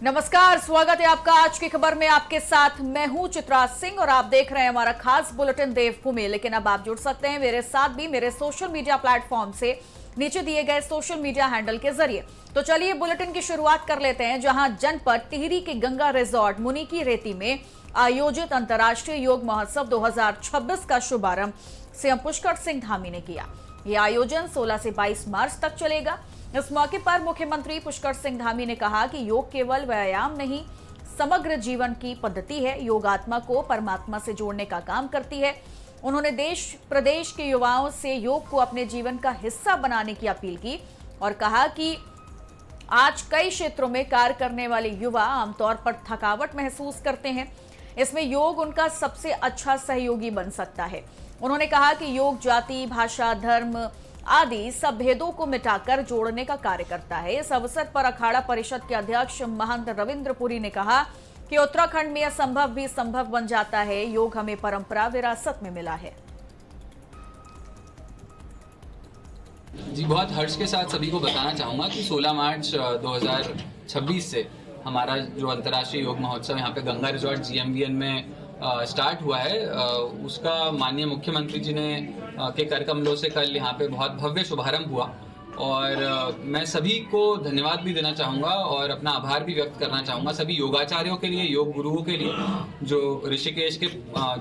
नमस्कार, स्वागत है आपका आज की खबर में। आपके साथ मैं हूं चित्रा सिंह और आप देख रहे हैं हमारा खास बुलेटिन देवभूमि। लेकिन अब आप जुड़ सकते हैं मेरे साथ भी मेरे सोशल मीडिया प्लेटफॉर्म से नीचे दिए गए सोशल मीडिया हैंडल के जरिए। तो चलिए बुलेटिन की शुरुआत कर लेते हैं, जहां जनपद टिहरी के गंगा रिजॉर्ट मुनि की रेती में आयोजित अंतर्राष्ट्रीय योग महोत्सव 2026 का शुभारंभ सीएम पुष्कर सिंह धामी ने किया। यह आयोजन 16 से 22 मार्च तक चलेगा। इस मौके पर मुख्यमंत्री पुष्कर सिंह धामी ने कहा कि योग केवल व्यायाम नहीं, समग्र जीवन की पद्धति है। योग आत्मा को परमात्मा से जोड़ने का काम करती है। उन्होंने देश प्रदेश के युवाओं से योग को अपने जीवन का हिस्सा बनाने की अपील की और कहा कि आज कई क्षेत्रों में कार्य करने वाले युवा आमतौर पर थकावट महसूस करते हैं। इसमें योग उनका सबसे अच्छा सहयोगी बन सकता है। उन्होंने कहा कि योग जाति, भाषा, धर्म आदि सब भेदों को मिटाकर जोड़ने का कार्य करता है। इस अवसर पर अखाड़ा परिषद के अध्यक्ष महंत रविंद्र पुरी ने कहा कि उत्तराखंड में असंभव भी संभव बन जाता है। योग हमें परंपरा विरासत में मिला है। जी, बहुत हर्ष के साथ सभी को बताना चाहूँगा कि 16 मार्च 2026 से हमारा जो अंतर्राष्ट्रीय योग महोत्सव यहाँ पे गंगा रिजॉर्ट GMVN में स्टार्ट हुआ है। उसका माननीय मुख्यमंत्री जी ने के कर कमलों से कल यहाँ पे बहुत भव्य शुभारंभ हुआ और मैं सभी को धन्यवाद भी देना चाहूँगा और अपना आभार भी व्यक्त करना चाहूँगा सभी योगाचार्यों के लिए, योग गुरुओं के लिए, जो ऋषिकेश के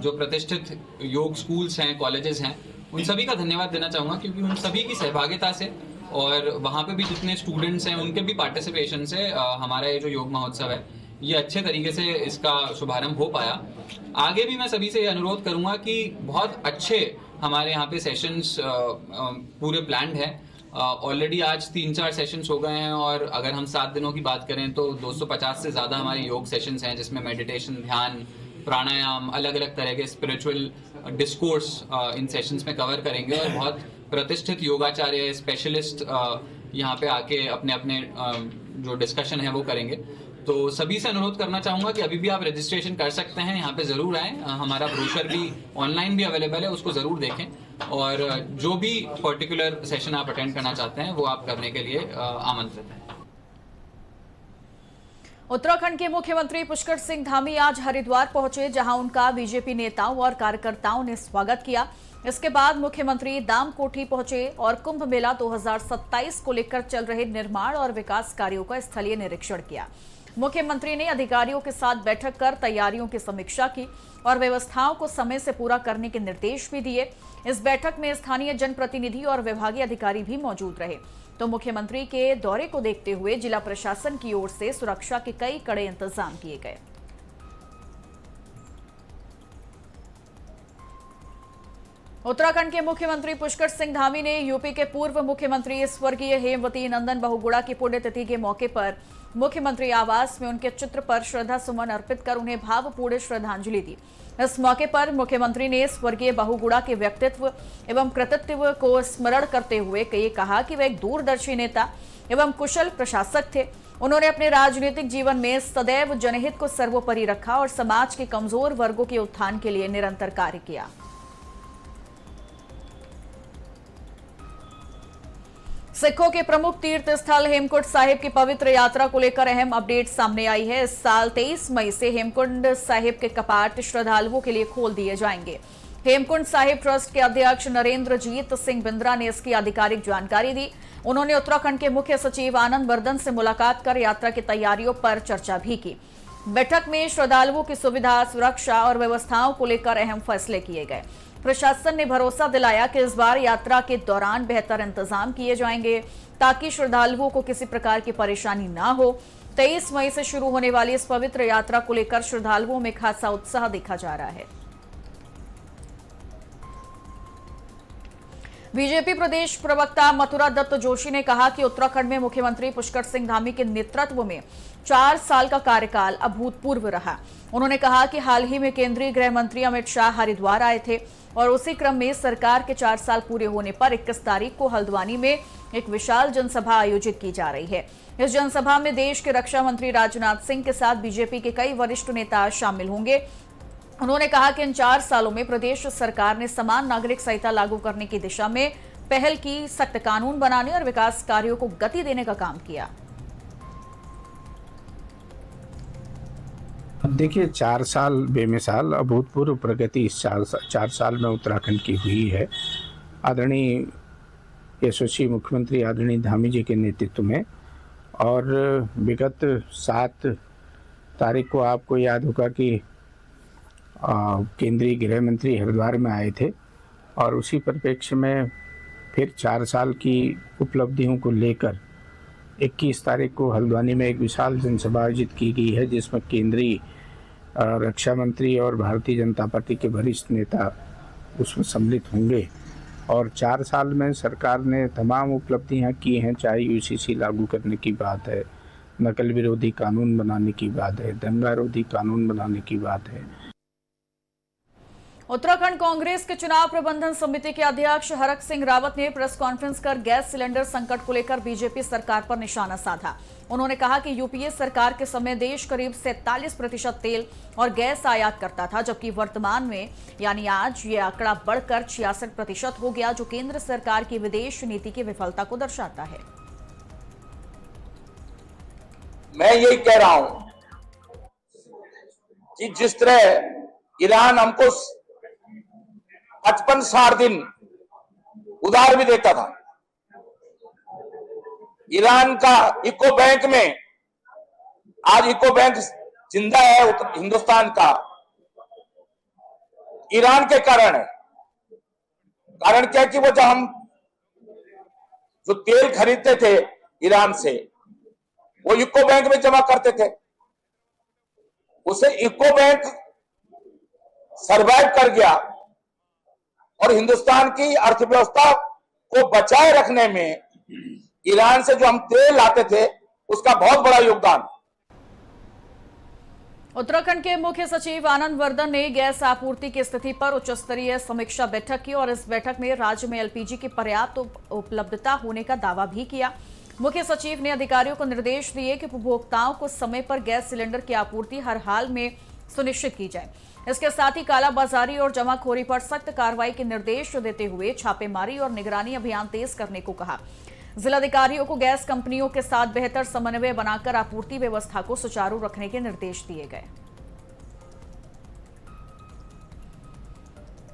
जो प्रतिष्ठित योग स्कूल्स हैं, कॉलेजेस हैं, उन सभी का धन्यवाद देना चाहूँगा क्योंकि उन सभी की सहभागिता से और वहाँ पे भी जितने स्टूडेंट्स हैं उनके भी पार्टिसिपेशन से हमारा ये जो योग महोत्सव है ये अच्छे तरीके से इसका शुभारंभ हो पाया। आगे भी मैं सभी से ये अनुरोध करूँगा कि बहुत अच्छे हमारे यहाँ पे सेशंस पूरे प्लान्ड हैं। ऑलरेडी आज 3-4 सेशंस हो गए हैं और अगर हम 7 दिनों की बात करें तो 250 से ज़्यादा हमारे योग सेशंस हैं, जिसमें मेडिटेशन, ध्यान, प्राणायाम, अलग अलग तरह के स्पिरिचुअल डिस्कोर्स इन सेशंस में कवर करेंगे और बहुत प्रतिष्ठित योगाचार्य, स्पेशलिस्ट यहाँ पे आके अपने अपने जो डिस्कशन है वो करेंगे। तो सभी से अनुरोध करना चाहूँगा कि अभी भी आप रजिस्ट्रेशन कर सकते हैं, यहाँ पे ज़रूर आएँ। हमारा ब्रोशर भी ऑनलाइन भी अवेलेबल है, उसको ज़रूर देखें और जो भी पर्टिकुलर सेशन आप अटेंड करना चाहते हैं वो आप करने के लिए आमंत्रित हैं। उत्तराखंड के मुख्यमंत्री पुष्कर सिंह धामी आज हरिद्वार पहुंचे, जहां उनका बीजेपी नेताओं और कार्यकर्ताओं ने स्वागत किया। इसके बाद मुख्यमंत्री दामकोठी पहुंचे और कुंभ मेला 2027 को लेकर चल रहे निर्माण और विकास कार्यों का स्थलीय निरीक्षण किया। मुख्यमंत्री ने अधिकारियों के साथ बैठक कर तैयारियों की समीक्षा की और व्यवस्थाओं को समय से पूरा करने के निर्देश भी दिए। इस बैठक में स्थानीय जनप्रतिनिधि और विभागीय अधिकारी भी मौजूद रहे। तो मुख्यमंत्री के दौरे को देखते हुए जिला प्रशासन की ओर से सुरक्षा के कई कड़े इंतजाम किए गए। उत्तराखंड के मुख्यमंत्री पुष्कर सिंह धामी ने यूपी के पूर्व मुख्यमंत्री स्वर्गीय हेमवती नंदन बहुगुणा की पुण्यतिथि के मौके पर मुख्यमंत्री आवास में उनके चित्र पर श्रद्धा सुमन अर्पित कर उन्हें भावपूर्ण श्रद्धांजलि दी। इस मौके पर मुख्यमंत्री ने स्वर्गीय बहुगुणा के व्यक्तित्व एवं कृतित्व को स्मरण करते हुए कहा कि वे एक दूरदर्शी नेता एवं कुशल प्रशासक थे। उन्होंने अपने राजनीतिक जीवन में सदैव जनहित को सर्वोपरि रखा और समाज के कमजोर वर्गों के उत्थान के लिए निरंतर कार्य किया। सिखों के प्रमुख तीर्थ स्थल हेमकुंड साहिब की पवित्र यात्रा को लेकर अहम अपडेट सामने आई है। इस साल 23 मई से हेमकुंड साहिब के कपाट श्रद्धालुओं के लिए खोल दिए जाएंगे। हेमकुंड साहिब ट्रस्ट के अध्यक्ष नरेंद्रजीत सिंह बिंद्रा ने इसकी आधिकारिक जानकारी दी। उन्होंने उत्तराखंड के मुख्य सचिव आनंद वर्धन से मुलाकात कर यात्रा की तैयारियों पर चर्चा भी की। बैठक में श्रद्धालुओं की सुविधा, सुरक्षा और व्यवस्थाओं को लेकर अहम फैसले किए गए। प्रशासन ने भरोसा दिलाया कि इस बार यात्रा के दौरान बेहतर इंतजाम किए जाएंगे ताकि श्रद्धालुओं को किसी प्रकार की परेशानी ना हो। 23 मई से शुरू होने वाली इस पवित्र यात्रा को लेकर श्रद्धालुओं में खासा उत्साह देखा जा रहा है। बीजेपी प्रदेश प्रवक्ता मथुरा दत्त जोशी ने कहा कि उत्तराखंड में मुख्यमंत्री पुष्कर सिंह धामी के नेतृत्व में 4 साल का कार्यकाल अभूतपूर्व रहा। उन्होंने कहा कि हाल ही में केंद्रीय गृह मंत्री अमित शाह हरिद्वार आए थे और उसी क्रम में सरकार के 4 साल पूरे होने पर 21 तारीख को हल्द्वानी में एक विशाल जनसभा आयोजित की जा रही है। इस जनसभा में देश के रक्षा मंत्री राजनाथ सिंह के साथ बीजेपी के कई वरिष्ठ नेता शामिल होंगे। उन्होंने कहा कि इन 4 सालों में प्रदेश सरकार ने समान नागरिक संहिता लागू करने की दिशा में पहल की, सख्त कानून बनाने और विकास कार्यों को गति देने का काम किया। अब देखिए 4 साल बेमिसाल अभूतपूर्व प्रगति इस 4 साल में उत्तराखंड की हुई है। आदरणीय यशस्वी मुख्यमंत्री आदरणीय धामी जी के नेतृत्व में, और विगत 7 तारीख को आपको याद होगा कि केंद्रीय गृह मंत्री हरिद्वार में आए थे, और उसी परिप्रेक्ष्य में फिर 4 साल की उपलब्धियों को लेकर 21 तारीख को हल्द्वानी में एक विशाल जनसभा आयोजित की गई है, जिसमें केंद्रीय रक्षा मंत्री और भारतीय जनता पार्टी के वरिष्ठ नेता उसमें सम्मिलित होंगे। और 4 साल में सरकार ने तमाम उपलब्धियां की हैं, चाहे यूसीसी लागू करने की बात है, नकल विरोधी कानून बनाने की बात है, दंगा विरोधी कानून बनाने की बात है। उत्तराखंड कांग्रेस के चुनाव प्रबंधन समिति के अध्यक्ष हरक सिंह रावत ने प्रेस कॉन्फ्रेंस कर गैस सिलेंडर संकट को लेकर बीजेपी सरकार पर निशाना साधा। उन्होंने कहा कि यूपीए सरकार के समय देश करीब 47% तेल और गैस आयात करता था, जबकि वर्तमान में यानी आज ये आंकड़ा बढ़कर 66% हो गया, जो केंद्र सरकार की विदेश नीति की विफलता को दर्शाता है। मैं यही कह रहा हूं कि जिस तरह ईरान हमको 55-60 दिन उधार भी देता था, ईरान का इको बैंक में आज इको बैंक जिंदा है हिंदुस्तान का, ईरान के कारण है। कारण क्या कि वो जब हम जो तेल खरीदते थे ईरान से, वो इको बैंक में जमा करते थे, उसे इको बैंक सरवाइव कर गया और हिंदुस्तान की अर्थव्यवस्था को बचाए रखने में ईरान से जो हम तेल लाते थे उसका बहुत बड़ा योगदान। उत्तराखंड के मुख्य सचिव आनंद वर्धन ने गैस आपूर्ति की स्थिति पर उच्च स्तरीय समीक्षा बैठक की और इस बैठक में राज्य में एलपीजी की पर्याप्त उपलब्धता होने का दावा भी किया। मुख्य सचिव ने अधिकारियों को निर्देश दिए कि उपभोक्ताओं को समय पर गैस सिलेंडर की आपूर्ति हर हाल में सुनिश्चित की जाए। इसके साथ ही कालाबाजारी और जमाखोरी पर सख्त कार्रवाई के निर्देश देते हुए छापेमारी और निगरानी अभियान तेज करने को कहा। जिलाधिकारियों को गैस कंपनियों के साथ बेहतर समन्वय बनाकर आपूर्ति व्यवस्था को सुचारू रखने के निर्देश दिए गए।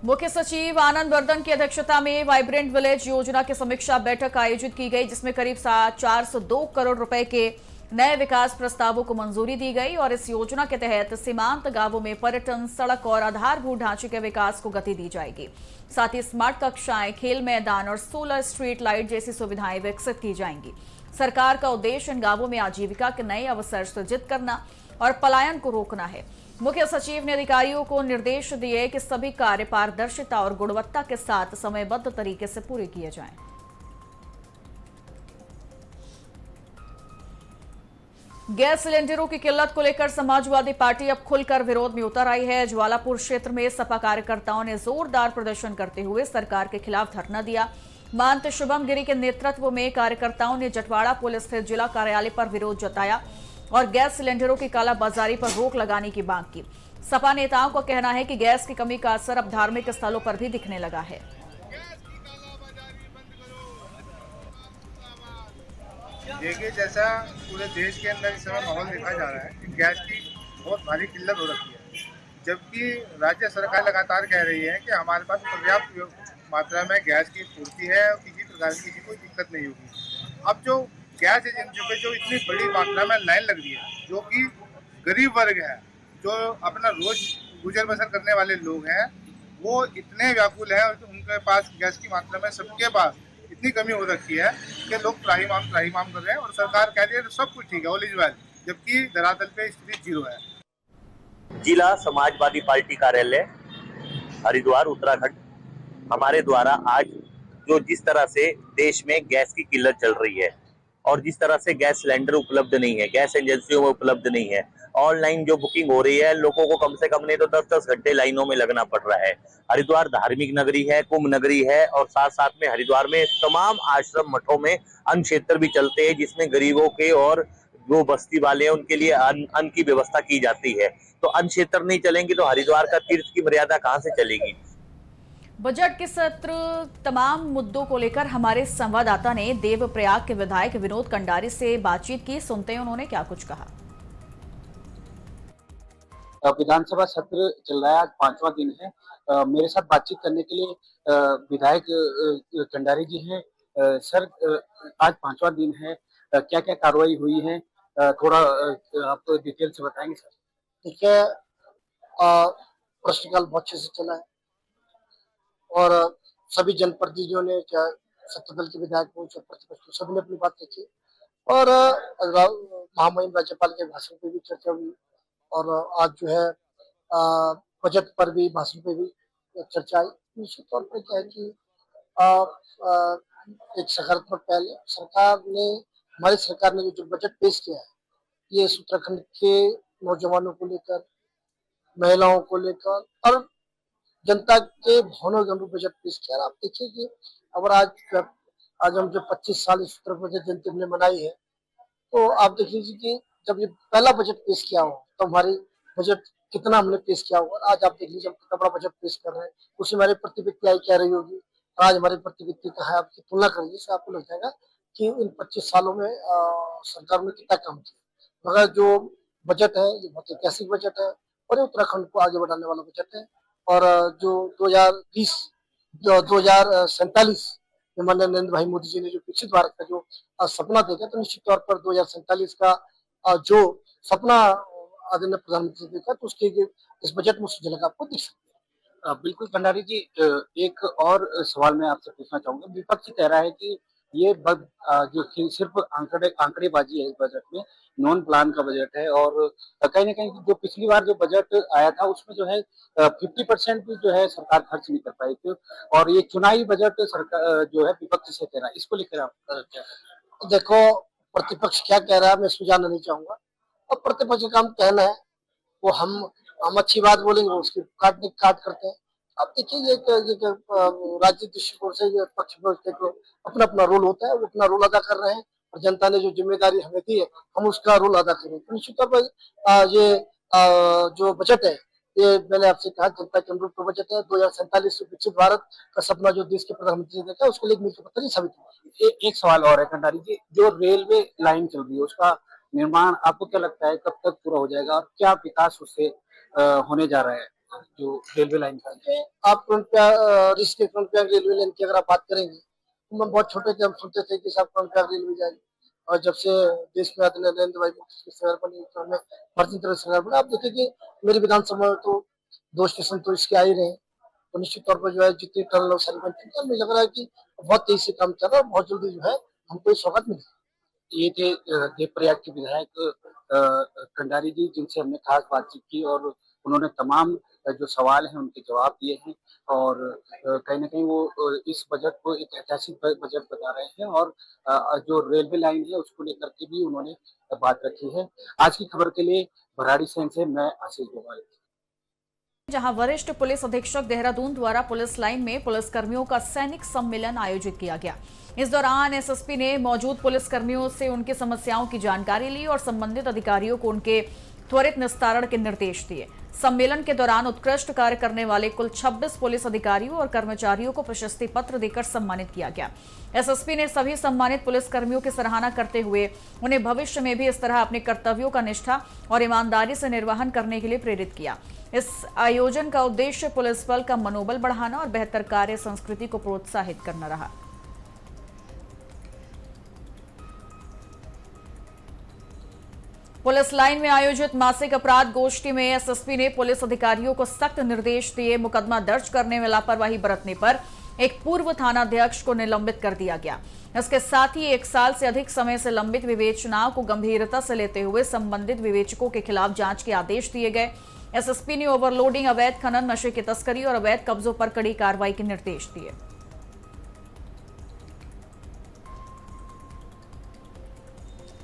मुख्य सचिव आनंद वर्धन की अध्यक्षता में वाइब्रेंट विलेज योजना की समीक्षा बैठक आयोजित की गई, जिसमें करीब 402 करोड़ रुपए के नए विकास प्रस्तावों को मंजूरी दी गई और इस योजना के तहत सीमांत गांवों में पर्यटन, सड़क और आधारभूत ढांचे के विकास को गति दी जाएगी। साथ ही स्मार्ट कक्षाएं, खेल मैदान और सोलर स्ट्रीट लाइट जैसी सुविधाएं विकसित की जाएंगी। सरकार का उद्देश्य इन गांवों में आजीविका के नए अवसर सृजित करना और पलायन को रोकना है। मुख्य सचिव ने अधिकारियों को निर्देश दिए कि सभी कार्य पारदर्शिता और गुणवत्ता के साथ समयबद्ध तरीके से पूरे किए जाएं। गैस सिलेंडरों की किल्लत को लेकर समाजवादी पार्टी अब खुलकर विरोध में उतर आई है। ज्वालापुर क्षेत्र में सपा कार्यकर्ताओं ने जोरदार प्रदर्शन करते हुए सरकार के खिलाफ धरना दिया। महंत शुभम गिरी के नेतृत्व में कार्यकर्ताओं ने जटवाड़ा पुलिस स्थित जिला कार्यालय पर विरोध जताया और गैस सिलेंडरों की कालाबाजारी पर रोक लगाने की मांग की। सपा नेताओं का कहना है कि गैस की कमी का असर अब धार्मिक स्थलों पर भी दिखने लगा है। देखिए, जैसा पूरे देश के अंदर इस समय माहौल देखा जा रहा है कि गैस की बहुत भारी किल्लत हो रखी है, जबकि राज्य सरकार लगातार कह रही है कि हमारे पास पर्याप्त मात्रा में गैस की पूर्ति है और किसी प्रकार की कोई दिक्कत नहीं होगी। अब जो गैस एजेंसियों पे जो इतनी बड़ी मात्रा में लाइन लग रही है, जो कि गरीब वर्ग है, जो अपना रोज गुजर बसर करने वाले लोग हैं, वो इतने व्याकुल है और उनके पास गैस की मात्रा में सबके पास इतनी कमी हो रखी है कि लोग त्राहिमाम कर रहे हैं और सरकार कह रही है सब कुछ ठीक है, ऑल इज वेल, जबकि धरातल पे स्थिति जीरो है। जिला समाजवादी पार्टी कार्यालय हरिद्वार उत्तराखंड, हमारे द्वारा आज जो जिस तरह से देश में गैस की किल्लत चल रही है और जिस तरह से गैस सिलेंडर उपलब्ध नहीं है, गैस एजेंसियों में उपलब्ध नहीं है, ऑनलाइन जो बुकिंग हो रही है, लोगों को कम से कम नहीं तो 10-10 घंटे लाइनों में लगना पड़ रहा है। हरिद्वार धार्मिक नगरी है, कुंभ नगरी है और साथ साथ में हरिद्वार में तमाम आश्रम मठों में अन्न क्षेत्र भी चलते हैं, जिसमें गरीबों के और जो बस्ती वाले हैं उनके लिए अन्न की व्यवस्था की जाती है। तो अन्न क्षेत्र नहीं चलेंगे तो हरिद्वार का तीर्थ की मर्यादा कहाँ से चलेगी। बजट के सत्र तमाम मुद्दों को लेकर हमारे संवाददाता ने देवप्रयाग के विधायक विनोद कंडारी से बातचीत की। सुनते हैं उन्होंने क्या कुछ कहा। विधानसभा सत्र चल रहा है, आज 5वां दिन है। मेरे साथ बातचीत करने के लिए विधायक कंडारी जी हैं। सर, आज 5वां दिन है, क्या-क्या कार्रवाई हुई है? थोड़ा आप डिटेल से बताएंगे सर? देखिए, प्रश्नकाल बहुत अच्छे से चला है और सभी जनप्रतिनिधियों ने, चाहे सत्ता दल के विधायक हो चाहे प्रतिपक्ष हो, सभी ने अपनी बात रखी और महामहिम राज्यपाल के भाषण पे भी चर्चा हुई और आज जो है बजट पर भी, भाषण पे भी चर्चा आई। निश्चित तौर पर क्या है कि अ, अ, एक सकारात्मक पहल है। हमारी सरकार ने जो बजट पेश किया है, ये इस उत्तराखंड के नौजवानों को लेकर, महिलाओं को लेकर और जनता के भावनाओं के अनुरूप बजट पेश किया। आप देखिए कि अगर आज हम जो 25 साल इस उत्तर प्रदेश जनता ने मनाई है, तो आप देख लीजिए कि जब ये पहला बजट पेश किया हो तो हमारी बजट कितना हमने पेश किया होगा। आज आप देख लीजिए हम कितना बड़ा बजट पेश कर रहे हैं, उसी हमारी प्रतिवित्ति आई क्या रही होगी, आज हमारी प्रतिवित्ति कहाँ है, आपकी तुलना कर लीजिए, आपको लग जाएगा कि इन 25 सालों में सरकार ने कितना काम किया। मगर जो बजट है ये बहुत ऐतिहासिक बजट है और ये उत्तराखंड को आगे बढ़ाने वाला बजट है। और जो 2047 में माननीय नरेंद्र भाई मोदी जी ने जो विकसित भारत का जो सपना देखा, तो निश्चित तौर पर 2047 का जो सपना आदरणीय प्रधानमंत्री ने देखा, तो उसके इस बजट में उसकी झलक आपको दिख सकती है। बिल्कुल भंडारी जी, एक और सवाल मैं आपसे पूछना चाहूंगा। विपक्ष कह रहा है कि ये जो सिर्फ आंकड़ेबाजी है इस बजट में, नॉन प्लान का बजट है और कहीं ना कहीं जो पिछली बार जो बजट आया था उसमें जो है 50% भी जो है सरकार खर्च नहीं कर पाई थी और ये चुनावी बजट सरकार जो है विपक्ष से कह रहा है, इसको लेकर आप क्या? देखो, प्रतिपक्ष क्या कह रहा है मैं इसको जानना नहीं चाहूंगा और प्रतिपक्ष का काम कहना है, वो हम अच्छी बात बोलेंगे वो उसकी काट करते हैं। अब देखिए ये राजनीतिक दृष्टिकोण से ये पक्ष को अपना अपना रोल होता है, वो अपना रोल अदा कर रहे हैं और जनता ने जो जिम्मेदारी हमें दी है हम उसका रोल अदा करें। तो निश्चित तौर पर ये जो बजट है, ये मैंने आपसे कहा जनता के अनुरूप का बजट है। 2047 विकसित भारत का सपना जो देश के प्रधानमंत्री ने देखा, उसके लिए मिलकर पत्र नहीं साबित हुआ। एक सवाल और है कंडारी जी, जो रेलवे लाइन चल रही है उसका निर्माण आपको क्या लगता है कब तक पूरा हो जाएगा और क्या विकास उससे होने जा रहा है? जो रेलवे लाइन का आप ऋषिकेश रेलवे लाइन की अगर आप बात करेंगे, तो हम बहुत छोटे थे, हम सुनते थे कि साहब रेलवे जाएगी और जब से देश में आदरणीय नरेंद्र भाई मोदी की सरकार बनी तो हमें भारतीय तरह सरकार बनी। आप देखिए कि मेरी विधानसभा में तो 2 स्टेशन तो इसके आ ही रहे हैं, तो निश्चित तौर पर जो है जितनी टनल सारी बन चुकी है, मुझे लग रहा है कि बहुत तेजी से काम चल रहा है और बहुत जल्दी जो है हमको ये सौगात मिलेगी। ये थे देवप्रयाग के विधायक कंडारी जी, जिनसे हमने खास बातचीत की और उन्होंने तमाम जो सवाल हैं उनके जवाब दिए हैं और कहीं ना कहीं वो इस बजट को एक ऐतिहासिक बजट बता रहे हैं और जो रेलवे लाइन है उसको लेकर के भी उन्होंने बात रखी है। आज की खबर के लिए भराड़ीसैंण से मैं आशीष गोपाल। जहां वरिष्ठ पुलिस अधीक्षक देहरादून द्वारा पुलिस लाइन में पुलिसकर्मियों का सैनिक सम्मेलन आयोजित किया गया। इस दौरान एसएसपी ने मौजूद पुलिसकर्मियों से उनकी समस्याओं की जानकारी ली और संबंधित अधिकारियों को उनके त्वरित निस्तारण के निर्देश दिए। सम्मेलन के दौरान उत्कृष्ट कार्य करने वाले कुल 26 पुलिस अधिकारियों और कर्मचारियों को प्रशस्ति पत्र देकर सम्मानित किया गया। एसएसपी ने सभी सम्मानित पुलिसकर्मियों की सराहना करते हुए उन्हें भविष्य में भी इस तरह अपने कर्तव्यों का निष्ठा और ईमानदारी से निर्वहन करने के लिए प्रेरित किया। इस आयोजन का उद्देश्य पुलिस बल का मनोबल बढ़ाना और बेहतर कार्य संस्कृति को प्रोत्साहित करना रहा। पुलिस लाइन में आयोजित मासिक अपराध गोष्ठी में एसएसपी ने पुलिस अधिकारियों को सख्त निर्देश दिए। मुकदमा दर्ज करने में लापरवाही बरतने पर एक पूर्व थानाध्यक्ष को निलंबित कर दिया गया। इसके साथ ही 1 साल से अधिक समय से लंबित विवेचनाओं को गंभीरता से लेते हुए संबंधित विवेचकों के खिलाफ जांच के आदेश दिए गए। एसएसपी ने ओवरलोडिंग, अवैध खनन, नशे की तस्करी और अवैध कब्जों पर कड़ी कार्रवाई के निर्देश दिए।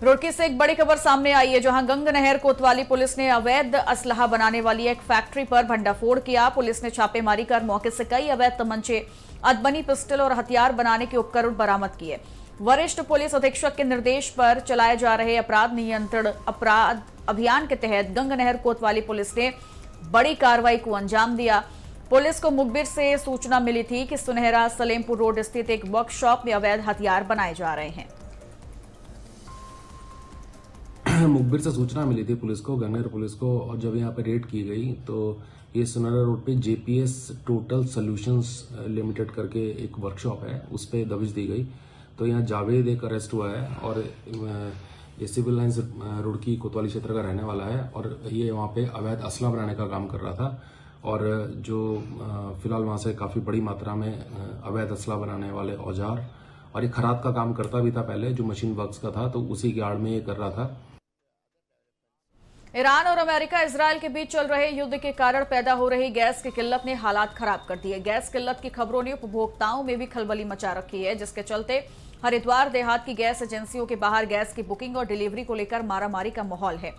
रुड़की से एक बड़ी खबर सामने आई है, जहां गंगनहर कोतवाली पुलिस ने अवैध असलहा बनाने वाली एक फैक्ट्री पर भंडाफोड़ किया। पुलिस ने छापेमारी कर मौके से कई अवैध तमंचे, अदबनी पिस्टल और हथियार बनाने के उपकरण बरामद किए। वरिष्ठ पुलिस अधीक्षक के निर्देश पर चलाए जा रहे अपराध नियंत्रण अपराध अभियान के तहत गंगनहर कोतवाली पुलिस ने बड़ी कार्रवाई को अंजाम दिया। पुलिस को मुखबिर से सूचना मिली थी कि सुनहरा सलेमपुर रोड स्थित एक वर्कशॉप में अवैध हथियार बनाए जा रहे हैं। मुखबिर से सूचना मिली थी पुलिस को, गंगनगर पुलिस को, और जब यहाँ पे रेड की गई तो ये सुनारा रोड पे JPS टोटल सॉल्यूशंस लिमिटेड करके एक वर्कशॉप है, उस पर दबिश दी गई। तो यहाँ जावेद एक अरेस्ट हुआ है और ये सिविल लाइन्स रुड़की कोतवाली क्षेत्र का रहने वाला है और ये वहाँ पे अवैध असला बनाने का काम कर रहा था। और जो फिलहाल वहाँ से काफ़ी बड़ी मात्रा में अवैध असला बनाने वाले औजार और ये खराद का काम करता भी था पहले, जो मशीन वर्क्स का था, तो उसी की आड़ में ये कर रहा था। ईरान और अमेरिका इजरायल के बीच चल रहे युद्ध के कारण पैदा हो रही गैस की किल्लत ने हालात खराब कर दिए। गैस किल्लत की खबरों ने उपभोक्ताओं में भी खलबली मचा रखी है, जिसके चलते हरिद्वार देहात की गैस एजेंसियों के बाहर गैस की बुकिंग और डिलीवरी को लेकर मारामारी का माहौल है।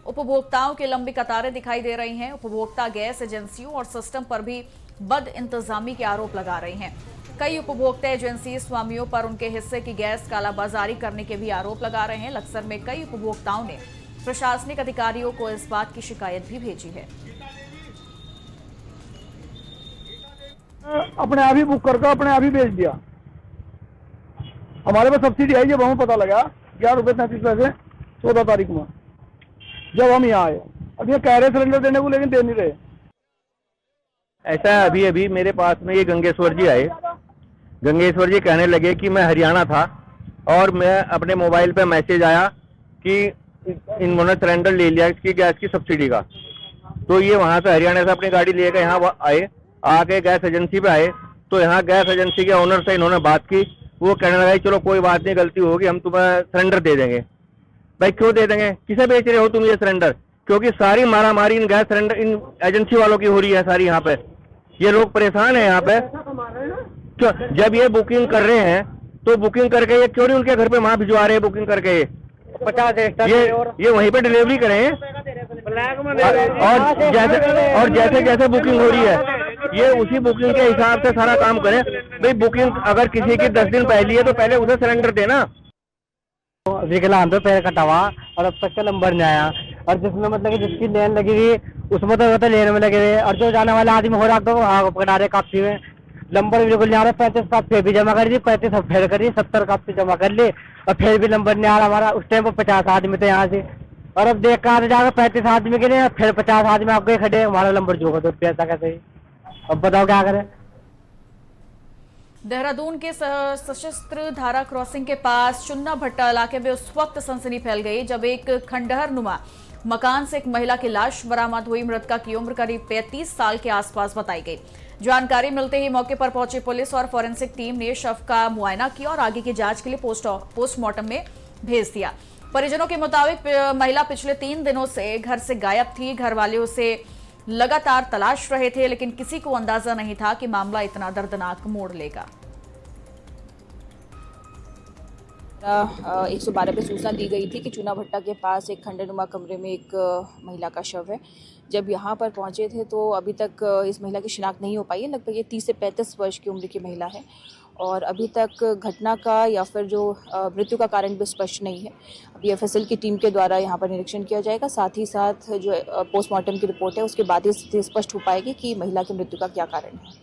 उपभोक्ताओं की लंबी कतारें दिखाई दे रही हैं। उपभोक्ता गैस एजेंसियों और सिस्टम पर भी बद इंतजामी के आरोप लगा रहे हैं। कई उपभोक्ता एजेंसी स्वामियों पर उनके हिस्से की गैस कालाबाजारी करने के भी आरोप लगा रहे हैं। लक्सर में कई उपभोक्ताओं ने प्रशासनिक अधिकारियों को इस बात की शिकायत भी भेजी है। अपने आप ही बुक करके अपने आप ही भेज दिया। हमारे पास सब्सिडी आई जब हमें पता लगा ₹11.33 14 तारीख में, जब हम यहाँ आए। अब ये कह रहे सिलेंडर देने को, लेकिन दे नहीं रहे। ऐसा अभी अभी मेरे पास में ये गंगेश्वर जी आए। गंगेश्वर जी कहने लगे कि मैं हरियाणा था और मैं अपने मोबाइल पे मैसेज आया कि इन्होंने सिलेंडर ले लिया इसकी गैस की सब्सिडी का। तो ये वहाँ से हरियाणा से अपनी गाड़ी लेकर यहाँ आए, आके गैस एजेंसी पे आए। तो यहाँ गैस एजेंसी के ओनर से इन्होंने बात की। वो कहने लगा चलो कोई बात नहीं, गलती होगी, हम तुम्हें सिलेंडर दे देंगे। भाई क्यों दे देंगे? किसे बेच रहे हो तुम ये सिलेंडर? क्योंकि सारी मारामारी इन गैस सिलेंडर इन एजेंसी वालों की हो रही है सारी। यहाँ पे ये लोग परेशान है यहाँ पे। क्यों जब ये बुकिंग कर रहे हैं तो बुकिंग करके ये क्यों नहीं उनके घर पे वहाँ भिजवा रहे हैं? बुकिंग करके ये 50 ये वहीं पे डिलीवरी करें। और जैसे जैसे बुकिंग हो रही है ये उसी बुकिंग के हिसाब से सारा काम करें। भाई बुकिंग अगर किसी की 10 दिन पहले है तो पहले उसे सिलेंडर देना। विकलांग पैर कटा हुआ और अब तक का नंबर नहीं आया। और जिसमें मतलब कि जिसकी लेन लगी हुई उसमें तो लेन में लगे हुए, और जो जाने वाला आदमी हो रहा तो पकड़ा रहे काफी में। नंबर बिल्कुल नहीं आ रहा। 35 कापी भी जमा कर दी, 35 अब फेर करी, 70 कापी जमा कर ली और फिर भी नंबर नहीं आ रहा हमारा। उस टाइम पर 50 आदमी थे यहाँ से, और अब देख कर जाकर 35 आदमी के लिए फिर 50 आदमी आपके खड़े, हमारा नंबर जो होगा तो पैसा कैसे? अब बताओ क्या करें। देहरादून के सशस्त्र धारा क्रॉसिंग के पास चुन्ना भट्टा इलाके में उस वक्त सनसनी फैल गई जब एक खंडहर नुमा मकान से एक महिला की लाश बरामद हुई। मृतका की उम्र करीब 35 साल के आसपास बताई गई। जानकारी मिलते ही मौके पर पहुंची पुलिस और फॉरेंसिक टीम ने शव का मुआयना किया और आगे की जांच के लिए पोस्टमार्टम में भेज दिया। परिजनों के मुताबिक महिला पिछले 3 दिनों से घर से गायब थी। घर वाले उसे लगातार तलाश रहे थे, लेकिन किसी को अंदाजा नहीं था कि मामला इतना दर्दनाक मोड़ लेगा। 112 पे सूचना दी गई थी कि चूना भट्टा के पास एक खंडनुमा कमरे में एक महिला का शव है। जब यहाँ पर पहुँचे थे तो अभी तक इस महिला की शिनाख्त नहीं हो पाई है। लगभग ये 30 से 35 वर्ष की उम्र की महिला है और अभी तक घटना का या फिर जो मृत्यु का कारण भी स्पष्ट नहीं है। अभी FSL की टीम के द्वारा यहाँ पर निरीक्षण किया जाएगा। साथ ही साथ जो पोस्टमार्टम की रिपोर्ट है उसके बाद ही स्थिति स्पष्ट हो पाएगी कि महिला की मृत्यु का क्या कारण है।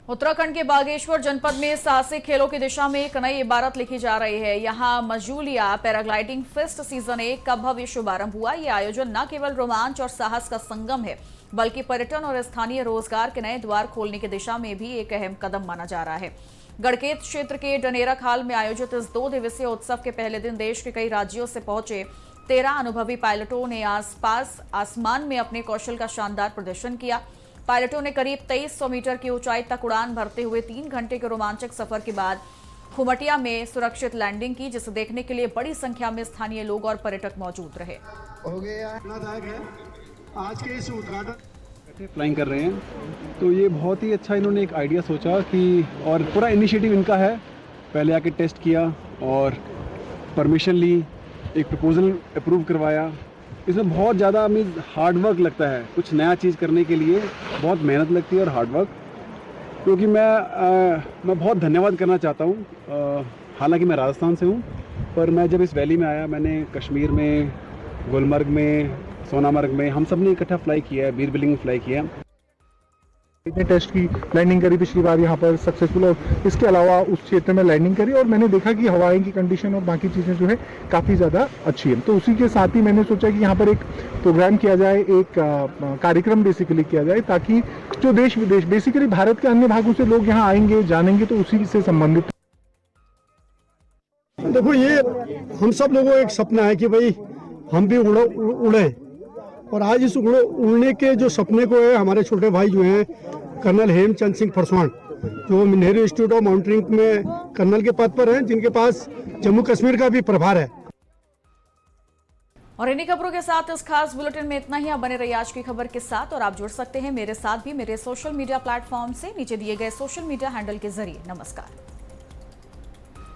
उत्तराखंड के बागेश्वर जनपद में साहसिक खेलों की दिशा में एक नई इबारत लिखी जा रही है। यहाँ मजूलिया पैराग्लाइडिंग फेस्ट सीजन 1 का भव्य शुभारंभ हुआ। ये आयोजन न केवल रोमांच और साहस का संगम है, बल्कि पर्यटन और स्थानीय रोजगार के नए द्वार खोलने की दिशा में भी एक अहम कदम माना जा रहा है। गढ़केत क्षेत्र के डनेरा खाल में आयोजित इस 2 दिवसीय उत्सव के पहले दिन देश के कई राज्यों से पहुंचे 13 अनुभवी पायलटों ने आसपास आसमान में अपने कौशल का शानदार प्रदर्शन किया। पायलटों ने करीब 2300 मीटर की ऊंचाई तक उड़ान भरते हुए 3 घंटे के रोमांचक सफर के बाद खुमटिया में सुरक्षित लैंडिंग की, जिसे देखने के लिए बड़ी संख्या में स्थानीय लोग और पर्यटक मौजूद रहे। हो गया आज के इस उद्घाटन फ्लाइंग कर रहे हैं तो ये बहुत ही अच्छा इन्होंने एक आइडिया सोचा कि और पूरा इनिशिएटिव इनका है। पहले आके टेस्ट किया और परमिशन ली, एक प्रपोजल अप्रूव करवाया। इसमें बहुत ज़्यादा मीन्स हार्ड वर्क लगता है। कुछ नया चीज़ करने के लिए बहुत मेहनत लगती है और हार्ड वर्क। क्योंकि मैं बहुत धन्यवाद करना चाहता हूँ। हालांकि मैं राजस्थान से हूँ, पर मैं जब इस वैली में आया, मैंने कश्मीर में, गुलमर्ग में, सोनामर्ग में हम सब ने इकट्ठा फ्लाई किया है, बीर बिलिंग फ्लाई किया है। इतने टेस्ट की लैंडिंग करी पिछली बार यहाँ पर सक्सेसफुल, और इसके अलावा उस क्षेत्र में लैंडिंग करी और मैंने देखा कि हवाएं की कंडीशन और बाकी चीज़ें जो है काफ़ी ज़्यादा अच्छी है। तो उसी के साथ ही मैंने सोचा कि यहाँ पर एक प्रोग्राम किया जाए, एक कार्यक्रम बेसिकली किया जाए, ताकि जो देश विदेश बेसिकली भारत के अन्य भागों से लोग यहाँ आएंगे जानेंगे तो उसी से संबंधित। देखो, ये हम सब लोगों का एक सपना है कि भाई हम भी उड़े, और आज इस उड़ने के जो सपने को है हमारे छोटे भाई जो हैं कर्नल हेमचंद सिंह फरसवान, जो नेहरू इंस्टीट्यूट ऑफ माउंटेनिंग में कर्नल के पद पर हैं, जिनके पास जम्मू कश्मीर का भी प्रभार है। और इन्हीं खबरों के साथ इस खास बुलेटिन में इतना ही। आप बने रहिए आज की खबर के साथ, और आप जुड़ सकते हैं मेरे साथ भी मेरे सोशल मीडिया प्लेटफॉर्म से नीचे दिए गए सोशल मीडिया हैंडल के जरिए। नमस्कार।